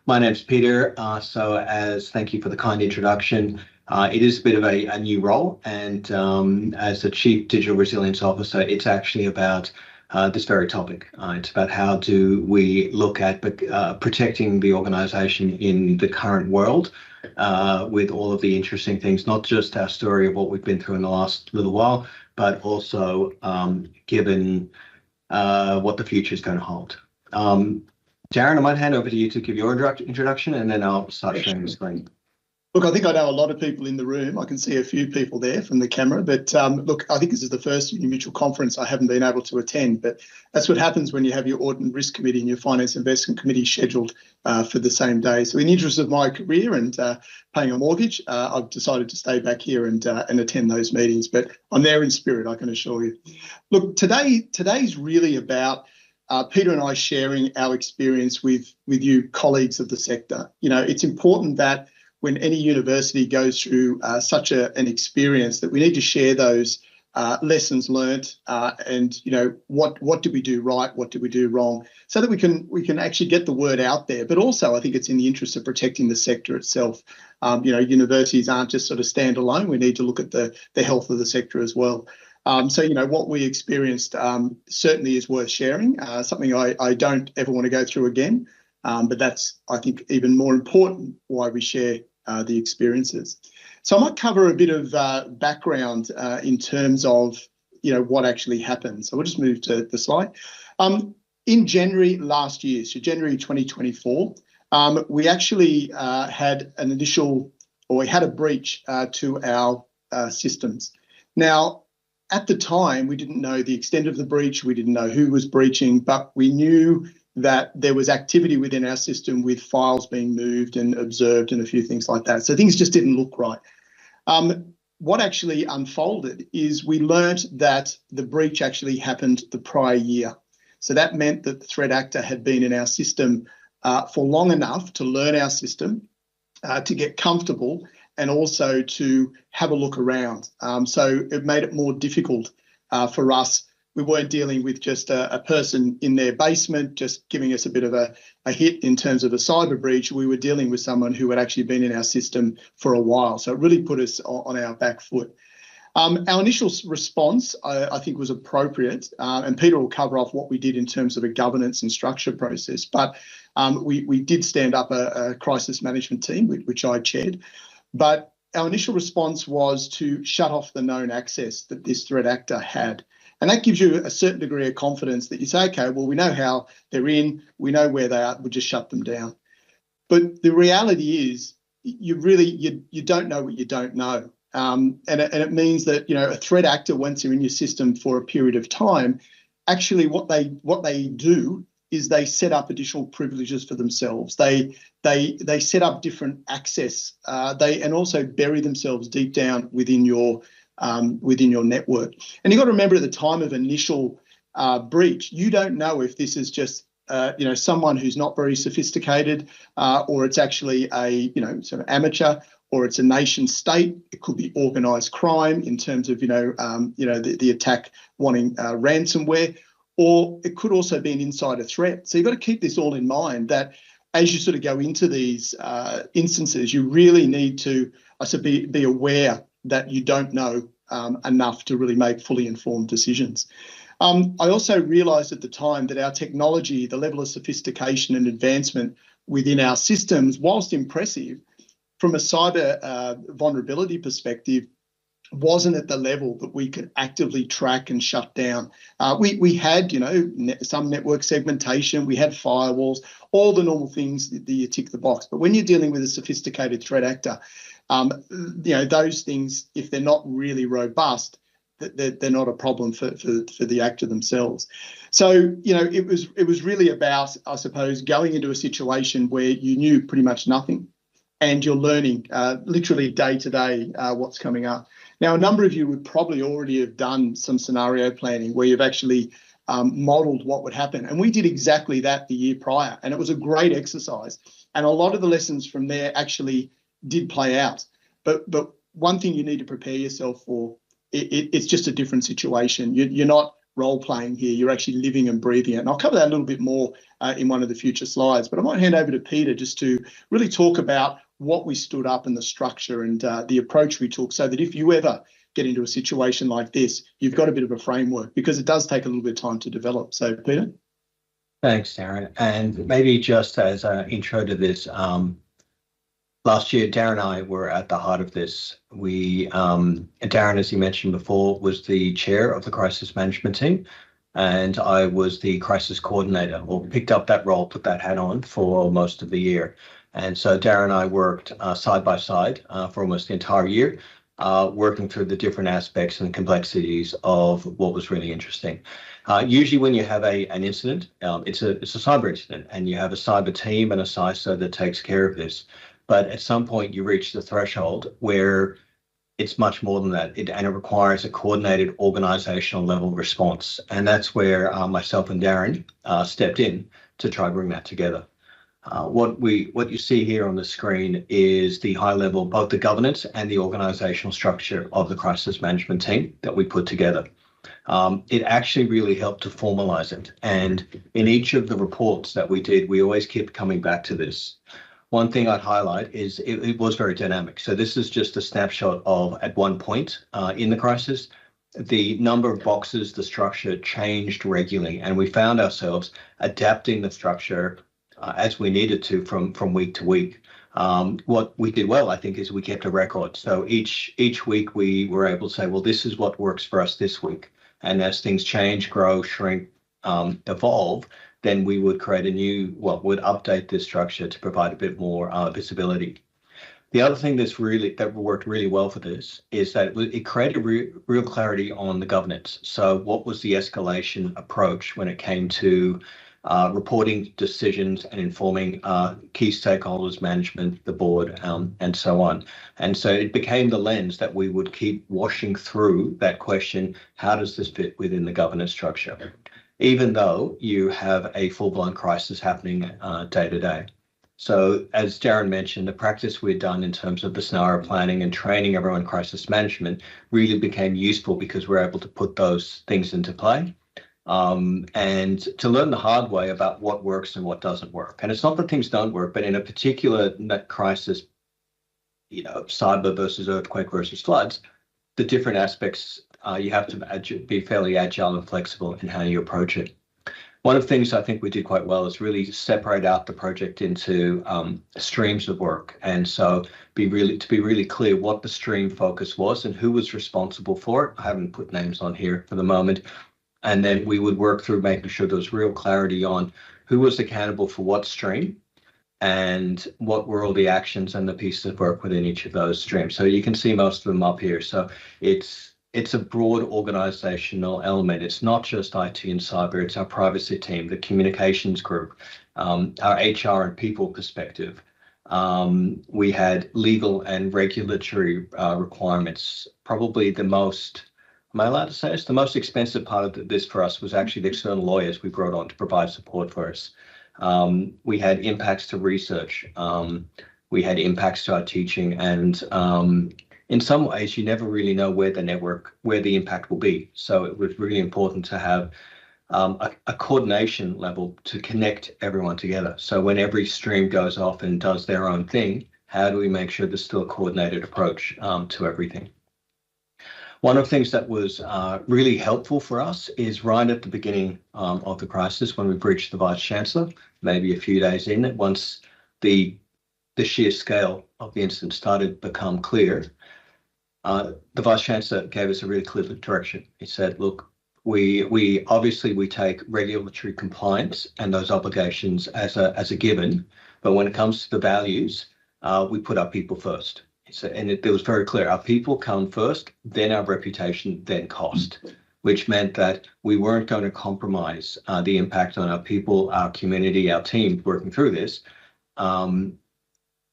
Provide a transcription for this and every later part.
My name's Peter. Thank you for the kind introduction. It is a bit of a new role, and as the Chief Digital Resilience Officer, it's actually about this very topic. It's about how do we look at protecting the organisation in the current world with all of the interesting things, not just our story of what we've been through in the last little while, but also given what the future is going to hold. Darren, I might hand over to you to give your introduction, and then I'll start sharing the screen. Look, I think I know a lot of people in the room. I can see a few people there from the camera, but look, I think this is the first Unimutual conference I haven't been able to attend, but that's what happens when you have your Audit and Risk Committee and your Finance Investment Committee scheduled for the same day. So in the interest of my career and paying a mortgage, I've decided to stay back here and attend those meetings, but I'm there in spirit, I can assure you. Look, today's really about Peter and I sharing our experience with you colleagues of the sector. You know, it's important that when any university goes through such an experience that we need to share those lessons learnt and, you know, what do we do right, what do we do wrong, so that we can actually get the word out there. But also I think it's in the interest of protecting the sector itself. You know, universities aren't just sort of standalone. We need to look at the health of the sector as well. So, you know, what we experienced certainly is worth sharing, something I don't ever want to go through again. But that's, I think, even more important why we share the experiences. So I might cover a bit of background in terms of, you know, what actually happened. So we'll just move to the slide. In January last year, so January 2024, we actually had a breach to our systems. Now, at the time, we didn't know the extent of the breach. We didn't know who was breaching, but we knew that there was activity within our system with files being moved and observed and a few things like that. So things just didn't look right. What actually unfolded is we learnt that the breach actually happened the prior year. So that meant that the threat actor had been in our system for long enough to learn our system, to get comfortable, and also to have a look around. So it made it more difficult for us. We weren't dealing with just a person in their basement just giving us a bit of a hit in terms of a cyber breach. We were dealing with someone who had actually been in our system for a while. So it really put us on our back foot. Our initial response, I think, was appropriate, and Peter will cover off what we did in terms of a governance and structure process. But we did stand up a crisis management team, which I chaired. But our initial response was to shut off the known access that this threat actor had. And that gives you a certain degree of confidence that you say, okay, well, we know how they're in, we know where they are, we'll just shut them down. But the reality is you don't know what you don't know. And it means that, you know, a threat actor, once they're in your system for a period of time, actually what they do is they set up additional privileges for themselves. They set up different access. And also bury themselves deep down within your network. And you've got to remember, at the time of initial breach, you don't know if this is just you know, someone who's not very sophisticated, or it's actually a, you know, sort of amateur, or it's a nation state. It could be organised crime in terms of, you know, the attack wanting ransomware, or it could also be an insider threat. So you've got to keep this all in mind, that as you sort of go into these instances, you really need to be aware that you don't know enough to really make fully informed decisions. I also realised at the time that our technology, the level of sophistication and advancement within our systems, whilst impressive, from a cyber vulnerability perspective, wasn't at the level that we could actively track and shut down. We had, you know, some network segmentation, we had firewalls, all the normal things that you tick the box. But when you're dealing with a sophisticated threat actor, you know, those things, if they're not really robust, they're not a problem for the actor themselves. So, you know, it was really about, I suppose, going into a situation where you knew pretty much nothing, and you're learning literally day to day what's coming up. Now, a number of you would probably already have done some scenario planning where you've actually modelled what would happen. And we did exactly that the year prior, and it was a great exercise. And a lot of the lessons from there actually did play out. But one thing you need to prepare yourself for, it's just a different situation. You're not role-playing here. You're actually living and breathing it. And I'll cover that a little bit more in one of the future slides. But I might hand over to Peter just to really talk about what we stood up and the structure and the approach we took, so that if you ever get into a situation like this, you've got a bit of a framework, because it does take a little bit of time to develop. So, Peter? Thanks, Darren. And maybe just as an intro to this, last year, Darren and I were at the heart of this. Darren, as you mentioned before, was the chair of the crisis management team, and I was the crisis coordinator, or picked up that role, put that hat on for most of the year. And so Darren and I worked side by side for almost the entire year, working through the different aspects and complexities of what was really interesting. Usually when you have an incident, it's a cyber incident, and you have a cyber team and a CISO that takes care of this. But at some point you reach the threshold where it's much more than that, and it requires a coordinated organizational level response. And that's where myself and Darren stepped in to try to bring that together. What you see here on the screen is the high level, both the governance and the organizational structure of the crisis management team that we put together. It actually really helped to formalize it. And in each of the reports that we did, we always kept coming back to this. One thing I'd highlight is it was very dynamic. So this is just a snapshot of at one point in the crisis, the number of boxes, the structure changed regularly, and we found ourselves adapting the structure as we needed to from week to week. What we did well, I think, is we kept a record. So each week we were able to say, well, this is what works for us this week. And as things change, grow, shrink, evolve, then we would create would update this structure to provide a bit more visibility. The other thing that worked really well for this is that it created real clarity on the governance. So what was the escalation approach when it came to reporting decisions and informing key stakeholders, management, the board, and so on. And so it became the lens that we would keep washing through that question: how does this fit within the governance structure? Even though you have a full-blown crisis happening day to day. So as Darren mentioned, the practice we'd done in terms of the scenario planning and training everyone in crisis management really became useful, because we're able to put those things into play and to learn the hard way about what works and what doesn't work. And it's not that things don't work, but in a particular crisis, cyber versus earthquake versus floods, the different aspects, you have to be fairly agile and flexible in how you approach it. One of the things I think we did quite well is really separate out the project into streams of work. And so to be really clear what the stream focus was and who was responsible for it. I haven't put names on here for the moment. And then we would work through making sure there was real clarity on who was accountable for what stream and what were all the actions and the pieces of work within each of those streams. So you can see most of them up here. So it's a broad organizational element. It's not just IT and cyber, it's our privacy team, the communications group, our HR and people perspective. We had legal and regulatory requirements. Probably the most, am I allowed to say this? The most expensive part of this for us was actually the external lawyers we brought on to provide support for us. We had impacts to research. We had impacts to our teaching, and in some ways, you never really know where the impact will be. So it was really important to have a coordination level to connect everyone together. So when every stream goes off and does their own thing, how do we make sure there's still a coordinated approach to everything? One of the things that was really helpful for us is right at the beginning of the crisis, when we breached the Vice Chancellor, maybe a few days in, once the sheer scale of the incident started to become clear, the Vice Chancellor gave us a really clear direction. He said, look, we obviously take regulatory compliance and those obligations as a given, but when it comes to the values, we put our people first. And it was very clear, our people come first, then our reputation, then cost, which meant that we weren't going to compromise the impact on our people, our community, our team working through this,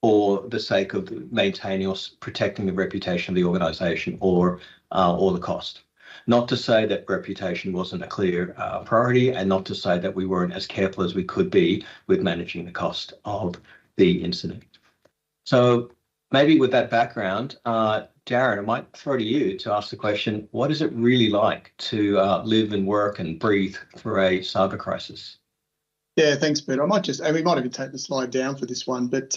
for the sake of maintaining or protecting the reputation of the organisation or the cost. Not to say that reputation wasn't a clear priority, and not to say that we weren't as careful as we could be with managing the cost of the incident. So maybe with that background, Darren, I might throw to you to ask the question, what is it really like to live and work and breathe through a cyber crisis? Yeah, thanks, Peter. We might even take the slide down for this one, but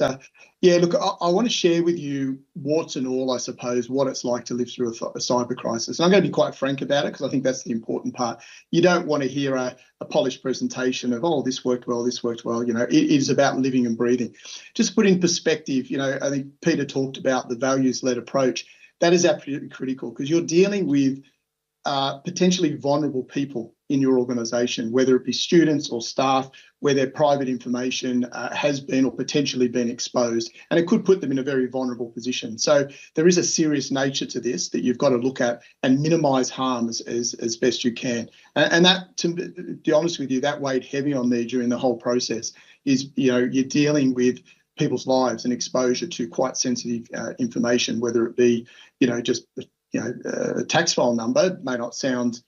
yeah, look, I want to share with you warts and all, I suppose, what it's like to live through a cyber crisis. And I'm going to be quite frank about it because I think that's the important part. You don't want to hear a polished presentation of, oh, this worked well, this worked well. It is about living and breathing. Just to put in perspective, I think Peter talked about the values-led approach. That is absolutely critical because you're dealing with potentially vulnerable people in your organisation, whether it be students or staff, where their private information has been or potentially been exposed, and it could put them in a very vulnerable position. So there is a serious nature to this that you've got to look at and minimise harm as best you can. And that, to be honest with you, that weighed heavy on me during the whole process. Is you're dealing with people's lives and exposure to quite sensitive information, whether it be just a tax file number may not sound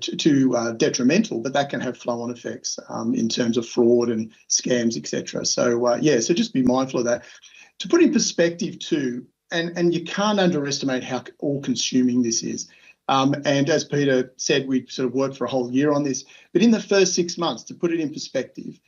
too detrimental, but that can have flow-on effects in terms of fraud and scams, etc. So so just be mindful of that. To put in perspective too, and you can't underestimate how all-consuming this is. And as Peter said, we sort of worked for a whole year on this, but in the first 6 months, to put it in perspective,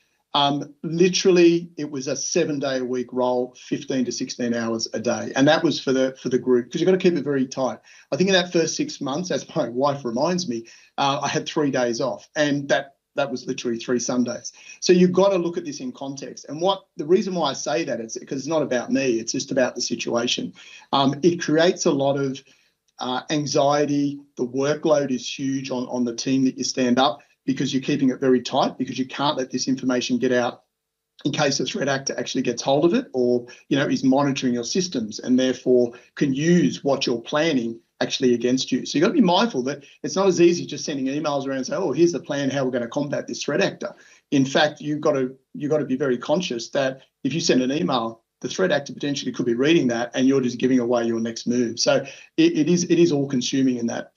literally it was a 7-day-a-week role, 15 to 16 hours a day, and that was for the group because you've got to keep it very tight. I think in that first 6 months, as my wife reminds me, I had 3 days off, and that was literally 3 Sundays. So you've got to look at this in context. And the reason why I say that is because it's not about me; it's just about the situation. It creates a lot of anxiety. The workload is huge on the team that you stand up, because you're keeping it very tight, because you can't let this information get out in case a threat actor actually gets hold of it or, is monitoring your systems and therefore can use what you're planning actually against you. So you've got to be mindful that it's not as easy just sending emails around and say, oh, here's the plan, how we're going to combat this threat actor. In fact, you've got to be very conscious that if you send an email, the threat actor potentially could be reading that and you're just giving away your next move. So it is all consuming in that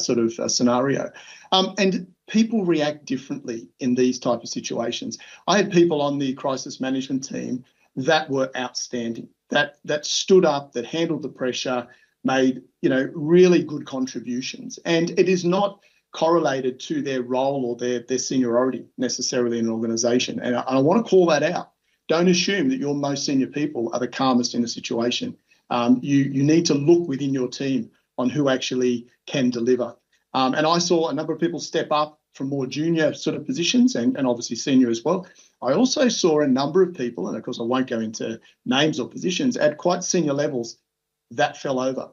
sort of scenario. And people react differently in these type of situations. I had people on the crisis management team that were outstanding, that stood up, that handled the pressure, made really good contributions. And it is not correlated to their role or their seniority necessarily in an organisation. And I want to call that out. Don't assume that your most senior people are the calmest in a situation. You need to look within your team on who actually can deliver. And I saw a number of people step up from more junior sort of positions and obviously senior as well. I also saw a number of people, and of course I won't go into names or positions, at quite senior levels that fell over.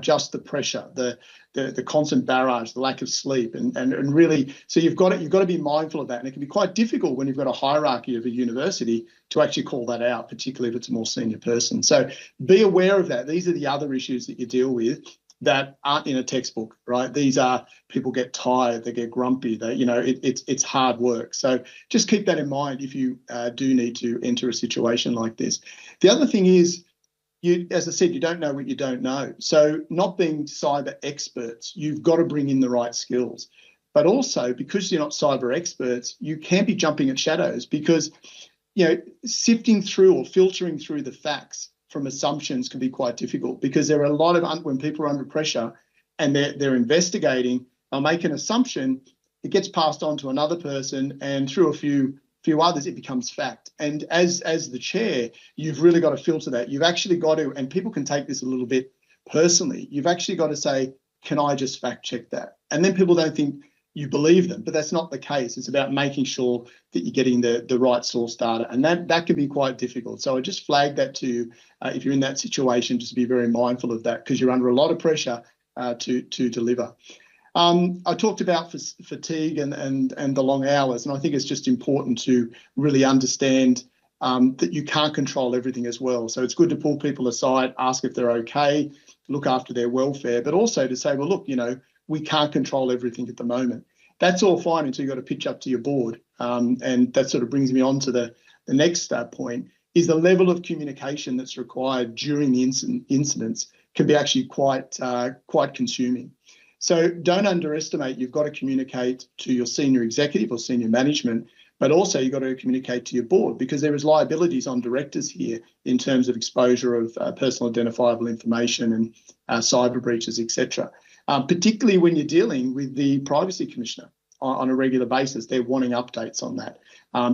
Just the pressure, the constant barrage, the lack of sleep, and really, so you've got to be mindful of that. And it can be quite difficult when you've got a hierarchy of a university to actually call that out, particularly if it's a more senior person. So be aware of that. These are the other issues that you deal with that aren't in a textbook, right? These are, people get tired, they get grumpy, it's hard work. So just keep that in mind if you do need to enter a situation like this. The other thing is, as I said, you don't know what you don't know. So not being cyber experts, you've got to bring in the right skills. But also, because you're not cyber experts, you can be jumping at shadows because, sifting through or filtering through the facts from assumptions can be quite difficult because there are a lot of, when people are under pressure and they're investigating, they'll make an assumption, it gets passed on to another person, and through a few others, it becomes fact. And as the chair, you've really got to filter that. You've actually got to, and people can take this a little bit personally, you've actually got to say, can I just fact check that? And then people don't think you believe them, but that's not the case. It's about making sure that you're getting the right source data, and that can be quite difficult. So I just flag that to you if you're in that situation, just be very mindful of that because you're under a lot of pressure to deliver. I talked about fatigue and the long hours, and I think it's just important to really understand that you can't control everything as well. So it's good to pull people aside, ask if they're okay, look after their welfare, but also to say, well, look, we can't control everything at the moment. That's all fine until you've got to pitch up to your board. And that sort of brings me on to the next point, is the level of communication that's required during the incidents can be actually quite consuming. So don't underestimate, you've got to communicate to your senior executive or senior management, But also you've got to communicate to your board, because there is liabilities on directors here in terms of exposure of personal identifiable information and cyber breaches, etc. Particularly when you're dealing with the Privacy Commissioner on a regular basis. They're wanting updates on that.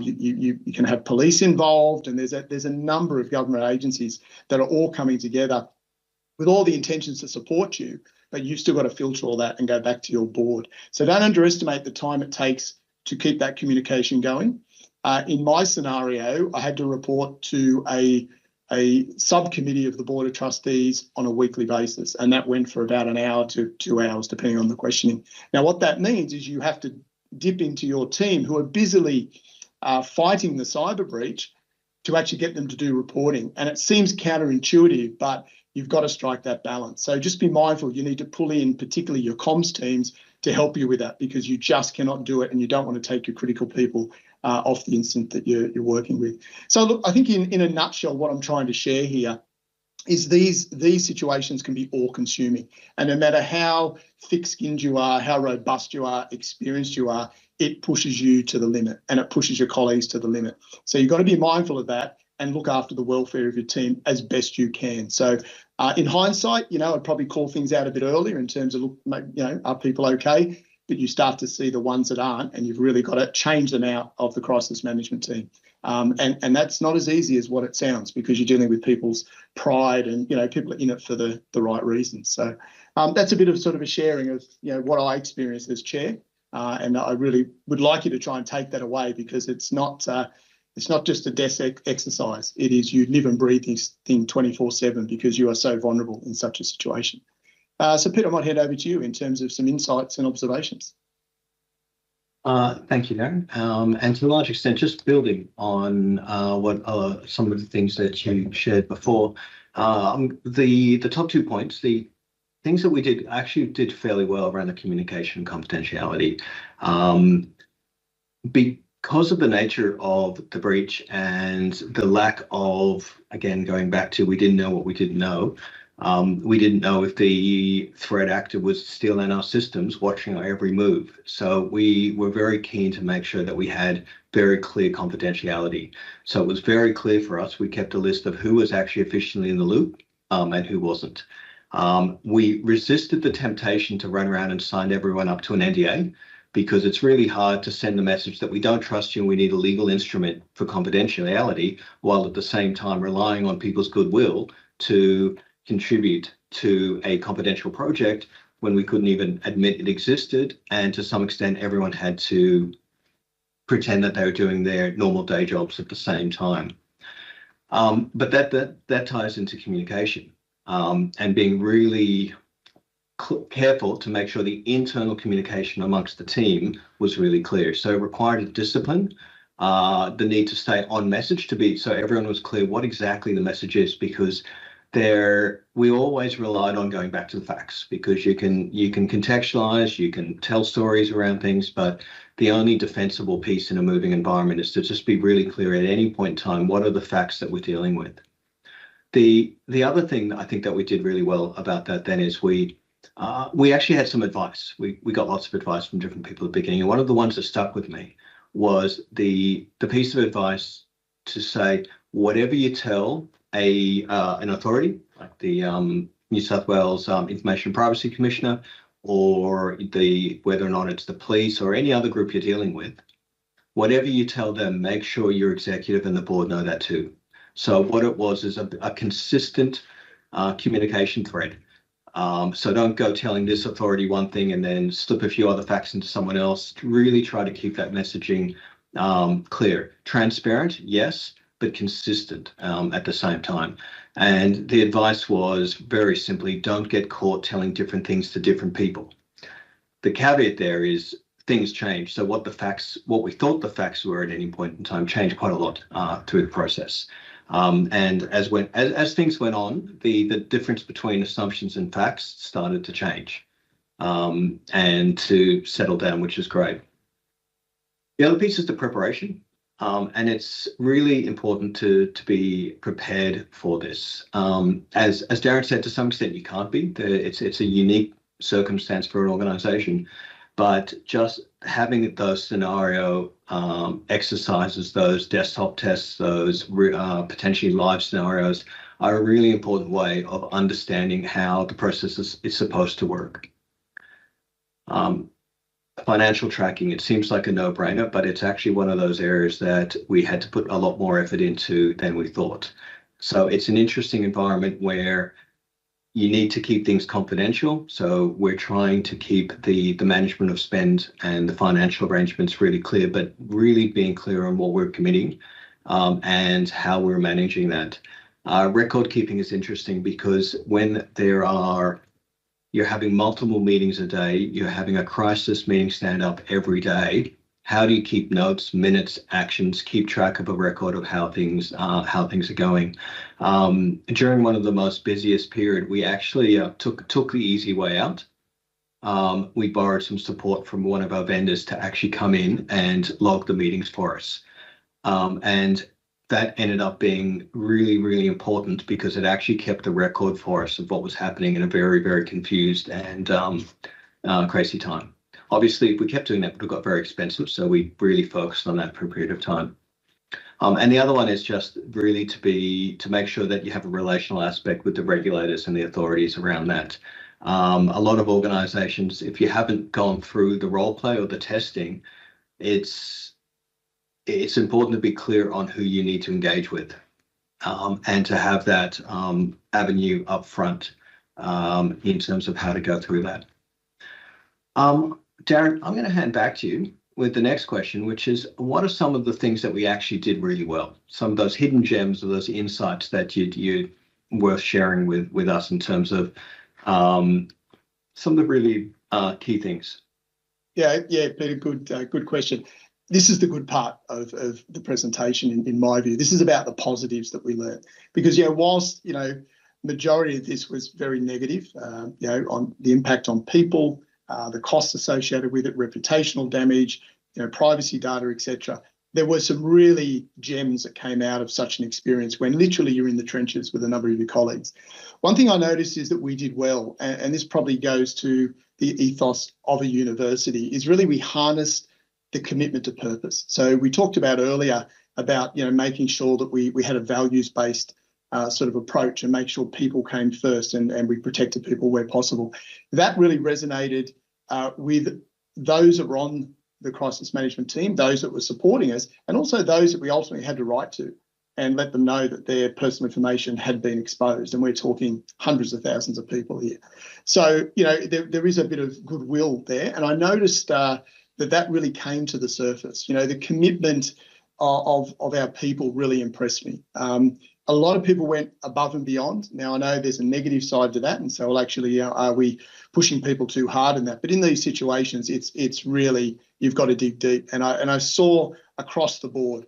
You can have police involved, and there's a number of government agencies that are all coming together with all the intentions to support you, but you've still got to filter all that and go back to your board. So don't underestimate the time it takes to keep that communication going. In my scenario, I had to report to a subcommittee of the Board of Trustees on a weekly basis, and that went for about an hour to 2 hours, depending on the questioning. Now, what that means is you have to dip into your team who are busily fighting the cyber breach to actually get them to do reporting. And it seems counterintuitive, but you've got to strike that balance. So just be mindful. You need to pull in particularly your comms teams to help you with that, because you just cannot do it, and you don't want to take your critical people off the instant that you're working with. So look, I think in a nutshell, what I'm trying to share here is these situations can be all-consuming, and no matter how thick-skinned you are, how robust you are, experienced you are, it pushes you to the limit, and it pushes your colleagues to the limit. So you've got to be mindful of that and look after the welfare of your team as best you can. So in hindsight, I'd probably call things out a bit earlier in terms of, are people okay? But you start to see the ones that aren't, and you've really got to change them out of the crisis management team. And that's not as easy as what it sounds, because you're dealing with people's pride, and, people are in it for the right reasons. So that's a bit of sort of a sharing of, what I experienced as chair. And I really would like you to try and take that away, because it's not just a desk exercise. It is, you live and breathe this thing 24/7, because you are so vulnerable in such a situation. So Peter, I might hand over to you in terms of some insights and observations. Thank you, Darren. And to a large extent, just building on what some of the things that you shared before, the top 2 points, the things that we did fairly well around the communication confidentiality. Because of the nature of the breach and the lack of, again, going back to, we didn't know what we didn't know. We didn't know if the threat actor was still in our systems, watching our every move. So we were very keen to make sure that we had very clear confidentiality. So it was very clear for us. We kept a list of who was actually officially in the loop and who wasn't. We resisted the temptation to run around and sign everyone up to an NDA, because it's really hard to send the message that we don't trust you and we need a legal instrument for confidentiality, while at the same time relying on people's goodwill to contribute to a confidential project when we couldn't even admit it existed, and to some extent everyone had to pretend that they were doing their normal day jobs at the same time. But that ties into communication, and being really careful to make sure the internal communication amongst the team was really clear. So it required a discipline, the need to stay on message, so everyone was clear what exactly the message is, because we always relied on going back to the facts, because you can contextualize, you can tell stories around things, but the only defensible piece in a moving environment is to just be really clear at any point in time what are the facts that we're dealing with. The other thing that I think that we did really well about that then is we actually had some advice. We got lots of advice from different people at the beginning, and one of the ones that stuck with me was the piece of advice to say, whatever you tell an authority like the New South Wales Information Privacy Commissioner, or whether or not it's the police or any other group you're dealing with, whatever you tell them, make sure your executive and the board know that too. So what it was is a consistent communication thread. So don't go telling this authority one thing and then slip a few other facts into someone else. Really try to keep that messaging clear, transparent, yes, but consistent at the same time. And the advice was very simply, don't get caught telling different things to different people. The caveat there is things change. So what we thought the facts were at any point in time changed quite a lot through the process. And as things went on, the difference between assumptions and facts started to change and to settle down, which is great. The other piece is the preparation. And it's really important to be prepared for this. As Darren said, to some extent you can't be. It's a unique circumstance for an organisation. But just having those scenario exercises, those desktop tests, those potentially live scenarios are a really important way of understanding how the process is supposed to work. Financial tracking, it seems like a no-brainer, but it's actually one of those areas that we had to put a lot more effort into than we thought. So it's an interesting environment where you need to keep things confidential. So we're trying to keep the management of spend and the financial arrangements really clear, but really being clear on what we're committing and how we're managing that. Record keeping is interesting because when you're having multiple meetings a day, you're having a crisis meeting stand up every day. How do you keep notes, minutes, actions, keep track of a record of how things are going? During one of the most busiest period, we actually took the easy way out. We borrowed some support from one of our vendors to actually come in and log the meetings for us. And that ended up being really, really important because it actually kept a record for us of what was happening in a very, very confused and crazy time. Obviously, if we kept doing that, it would have got very expensive. So we really focused on that for a period of time. And the other one is just really to make sure that you have a relational aspect with the regulators and the authorities around that. A lot of organizations, if you haven't gone through the role play or the testing, it's important to be clear on who you need to engage with and to have that avenue up front in terms of how to go through that. Darren, I'm going to hand back to you with the next question, which is, what are some of the things that we actually did really well? Some of those hidden gems or those insights that you'd worth sharing with us in terms of some of the really key things. Yeah, Peter, good question. This is the good part of the presentation, in my view. This is about the positives that we learned. Because, whilst, majority of this was very negative, on the impact on people, the costs associated with it, reputational damage, privacy data, etc. There were some really gems that came out of such an experience when literally you're in the trenches with a number of your colleagues. One thing I noticed is that we did well, and this probably goes to the ethos of a university, is really we harnessed the commitment to purpose. So we talked about earlier about making sure that we had a values-based sort of approach and make sure people came first and we protected people where possible. That really resonated with those that were on the crisis management team, those that were supporting us, and also those that we ultimately had to write to and let them know that their personal information had been exposed. And we're talking hundreds of thousands of people here. So, there is a bit of goodwill there. And I noticed that really came to the surface. The commitment of our people really impressed me. A lot of people went above and beyond. Now, I know there's a negative side to that, and so, are we pushing people too hard in that? But in these situations, it's really, you've got to dig deep. And I saw across the board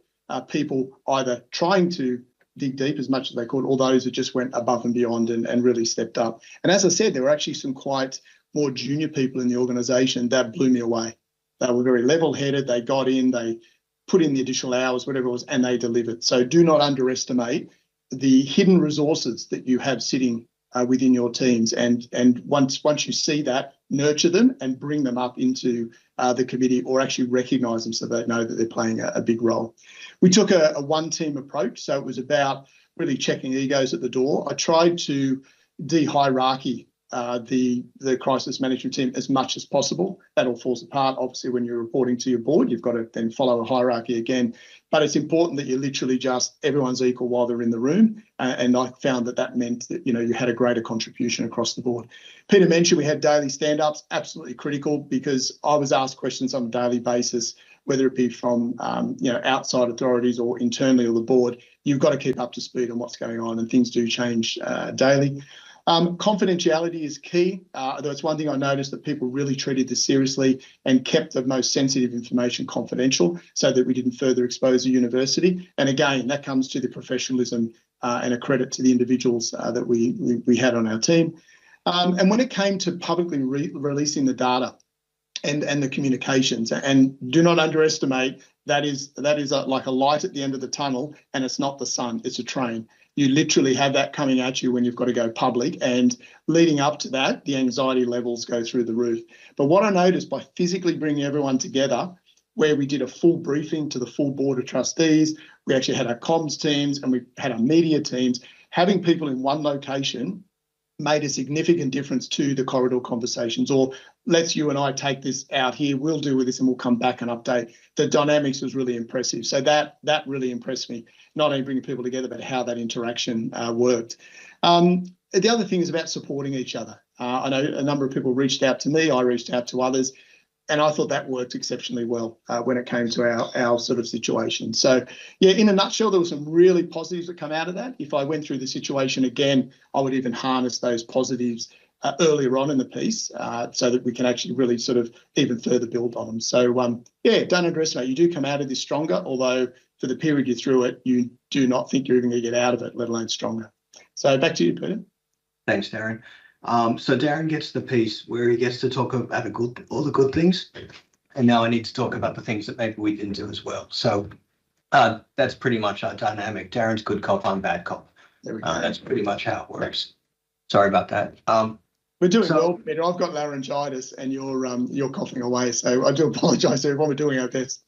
people either trying to dig deep as much as they could, or those that just went above and beyond and really stepped up. And as I said, there were actually some quite more junior people in the organisation that blew me away. They were very level-headed. They got in, they put in the additional hours, whatever it was, and they delivered. So do not underestimate the hidden resources that you have sitting within your teams. And once you see that, nurture them and bring them up into the committee, or actually recognise them so they know that they're playing a big role. We took a one-team approach. So it was about really checking egos at the door. I tried to de-hierarchy the crisis management team as much as possible. That all falls apart, obviously, when you're reporting to your board. You've got to then follow a hierarchy again. But it's important that you literally just, everyone's equal while they're in the room. And I found that meant that, you had a greater contribution across the board. Peter mentioned we had daily stand-ups, absolutely critical, because I was asked questions on a daily basis, whether it be from, outside authorities or internally or the board. You've got to keep up to speed on what's going on, and things do change daily. Confidentiality is key. Though it's one thing I noticed, that people really treated this seriously and kept the most sensitive information confidential so that we didn't further expose the university. And again, that comes to the professionalism and a credit to the individuals that we had on our team. And when it came to publicly releasing the data and the communications, and do not underestimate, that is like a light at the end of the tunnel, and it's not the sun, it's a train. you literally have that coming at you when you've got to go public, and leading up to that, the anxiety levels go through the roof. But what I noticed by physically bringing everyone together, where we did a full briefing to the full board of trustees, we actually had our comms teams and we had our media teams, having people in one location made a significant difference to the corridor conversations, or let's you and I take this out here, we'll deal with this and we'll come back and update. The dynamics was really impressive. So that really impressed me, not only bringing people together, but how that interaction worked. The other thing is about supporting each other. I know a number of people reached out to me, I reached out to others, and I thought that worked exceptionally well when it came to our sort of situation. So, yeah, in a nutshell, there were some really positives that come out of that. If I went through the situation again, I would even harness those positives earlier on in the piece so that we can actually really sort of even further build on them. So, yeah, don't underestimate. You do come out of this stronger, although for the period you're through it, you do not think you're even going to get out of it, let alone stronger. So back to you, Peter. Thanks, Darren. So Darren gets the piece where he gets to talk about all the good things, and now I need to talk about the things that maybe we didn't do as well. So that's pretty much our dynamic. Darren's good cop, I'm bad cop. There we go. That's pretty much how it works. Sorry about that. We're doing well, Peter. I've got laryngitis, and you're coughing away, so I do apologise to everyone. We're doing our best.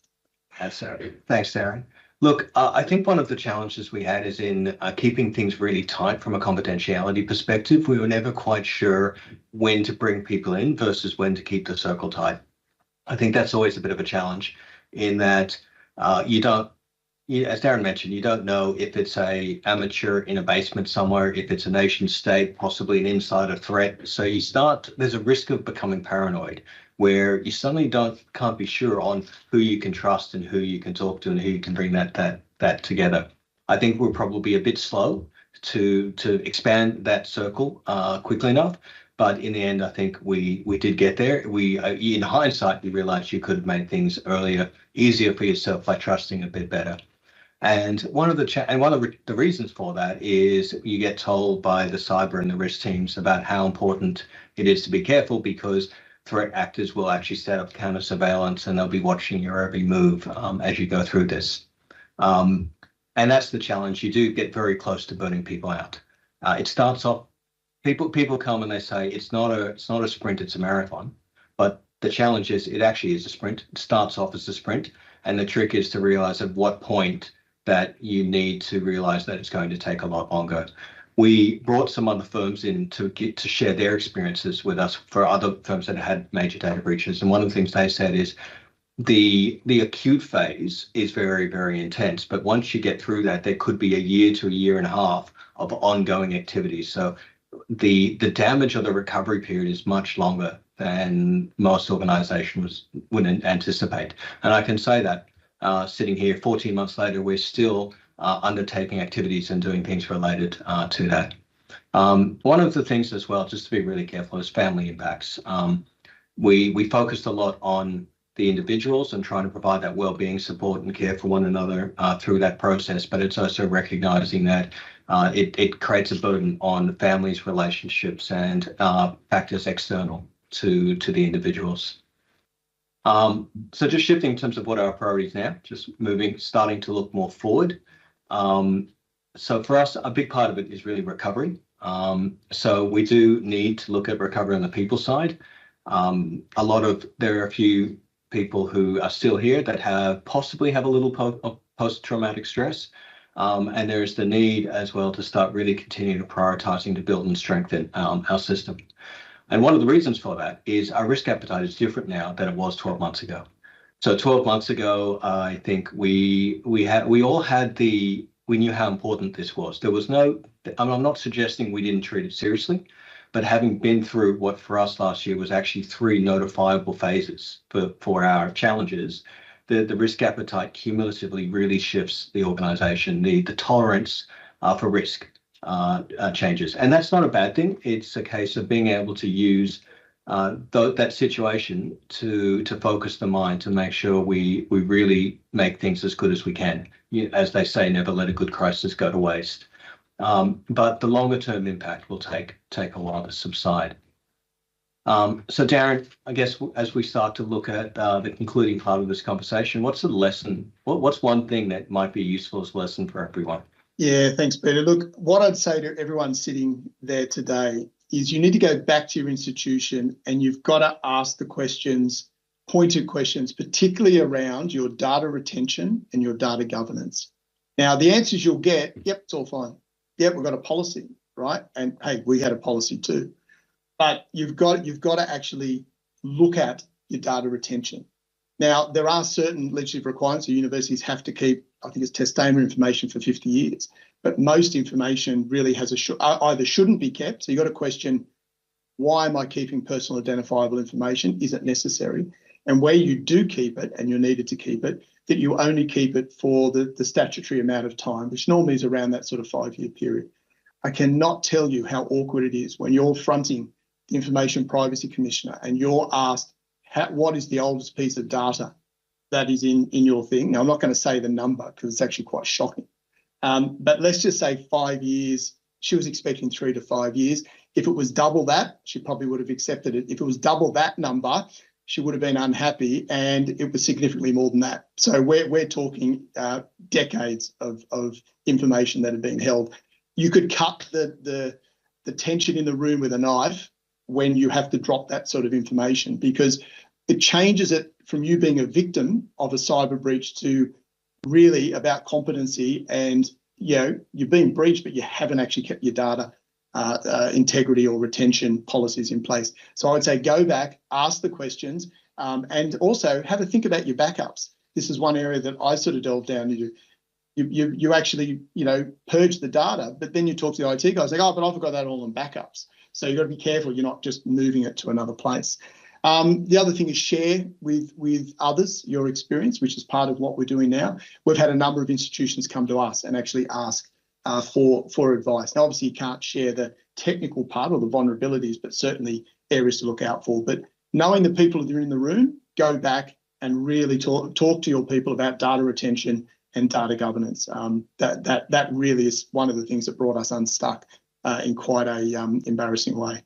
That's thanks, Darren. Look, I think one of the challenges we had is in keeping things really tight from a confidentiality perspective. We were never quite sure when to bring people in versus when to keep the circle tight. I think that's always a bit of a challenge in that you don't, as Darren mentioned, you don't know if it's a amateur in a basement somewhere, if it's a nation state, possibly an insider threat. So there's a risk of becoming paranoid, where you suddenly can't be sure on who you can trust and who you can talk to and who you can bring that together. I think we're probably a bit slow to expand that circle quickly enough, but in the end, I think we did get there. In hindsight, we realized you could have made things earlier, easier for yourself by trusting a bit better. And one of the reasons for that is you get told by the cyber and the risk teams about how important it is to be careful, because threat actors will actually set up counter surveillance and they'll be watching your every move as you go through this. And that's the challenge. You do get very close to burning people out. It starts off, people come and they say it's not a sprint, it's a marathon. But the challenge is it actually is a sprint. It starts off as a sprint, and the trick is to realize at what point that you need to realize that it's going to take a lot longer. We brought some other firms in to share their experiences with us for other firms that had major data breaches. And one of the things they said is the acute phase is very, very intense. But once you get through that, there could be a year to a year and a half of ongoing activities. So the damage or the recovery period is much longer than most organizations would anticipate. And I can say that sitting here 14 months later, we're still undertaking activities and doing things related to that. One of the things as well, just to be really careful, is family impacts. We focused a lot on the individuals and trying to provide that well-being support and care for one another through that process, but it's also recognizing that it creates a burden on families, relationships, and factors external to the individuals. So just shifting in terms of what our priorities now, just starting to look more forward. So for us, a big part of it is really recovery. So we do need to look at recovery on the people side. There are a few people who are still here that possibly have a little post-traumatic stress. And there's the need as well to start really continuing to prioritizing to build and strengthen our system. And one of the reasons for that is our risk appetite is different now than it was 12 months ago. So 12 months ago, I think we knew how important this was. I'm not suggesting we didn't treat it seriously, but having been through what for us last year was actually 3 notifiable phases for our challenges, the risk appetite cumulatively really shifts the organization. The tolerance for risk changes. And that's not a bad thing. It's a case of being able to use that situation to focus the mind to make sure we really make things as good as we can. As they say, never let a good crisis go to waste. But the longer term impact will take a while to subside. So Darren, I guess as we start to look at the concluding part of this conversation, what's the lesson? What's one thing that might be useful as a lesson for everyone? Yeah, thanks, Peter. Look, what I'd say to everyone sitting there today is you need to go back to your institution and you've got to ask the questions, pointed questions, particularly around your data retention and your data governance. Now, the answers you'll get, yep, it's all fine. Yep, we've got a policy, right? And hey, we had a policy too. But you've got to actually look at your data retention. Now, there are certain legislative requirements. So universities have to keep, I think it's testamen information for 50 years, but most information really has either shouldn't be kept. So you've got to question, why am I keeping personal identifiable information? Is it necessary? And where you do keep it and you're needed to keep it, that you only keep it for the statutory amount of time, which normally is around that sort of 5-year period. I cannot tell you how awkward it is when you're fronting the Information Privacy Commissioner and you're asked, what is the oldest piece of data that is in your thing? Now, I'm not going to say the number because it's actually quite shocking. But let's just say 5 years. She was expecting 3 to 5 years. If it was double that, she probably would have accepted it. If it was double that number, she would have been unhappy, and it was significantly more than that. So we're talking decades of information that had been held. You could cut the tension in the room with a knife when you have to drop that sort of information, because it changes it from you being a victim of a cyber breach to really about competency, and you've been breached, but you haven't actually kept your data integrity or retention policies in place. So I would say go back, ask the questions, and also have a think about your backups. This is one area that I sort of delved down into. You actually purge the data, but then you talk to the IT guys like, oh, but I've got that all in backups. So you've got to be careful you're not just moving it to another place. The other thing is share with others your experience, which is part of what we're doing now. We've had a number of institutions come to us and actually ask for advice. Now, obviously, you can't share the technical part or the vulnerabilities, but certainly areas to look out for. But knowing the people that are in the room, go back and really talk to your people about data retention and data governance. That really is one of the things that brought us unstuck in quite a embarrassing way.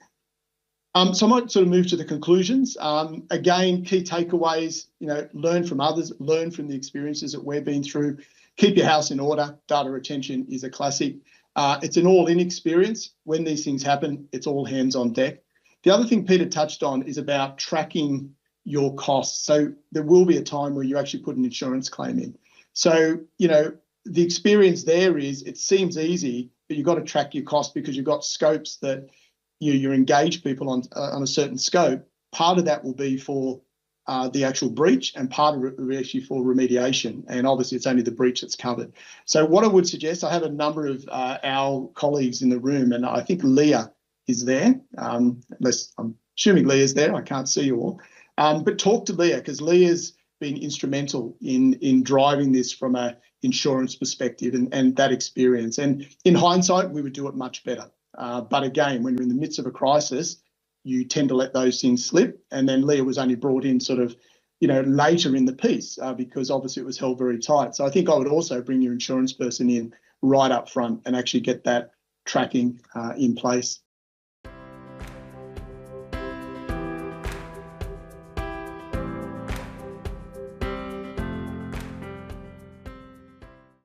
So I might sort of move to the conclusions. Again, key takeaways, learn from others, learn from the experiences that we've been through. Keep your house in order. Data retention is a classic. It's an all-in experience. When these things happen, it's all hands on deck. The other thing Peter touched on is about tracking your costs. So there will be a time where you actually put an insurance claim in. So, the experience there is it seems easy, but you've got to track your costs because you've got scopes that you engage people on a certain scope. Part of that will be for the actual breach, and part of it will be actually for remediation. And obviously, it's only the breach that's covered. So what I would suggest, I have a number of our colleagues in the room, and I think Leah is there. Unless I'm assuming Leah's there. I can't see you all. But talk to Leah, because Leah's been instrumental in driving this from an insurance perspective and that experience. And in hindsight, we would do it much better. But again, when you're in the midst of a crisis, you tend to let those things slip. And then Leah was only brought in sort of, later in the piece because obviously it was held very tight. So I think I would also bring your insurance person in right up front and actually get that tracking in place.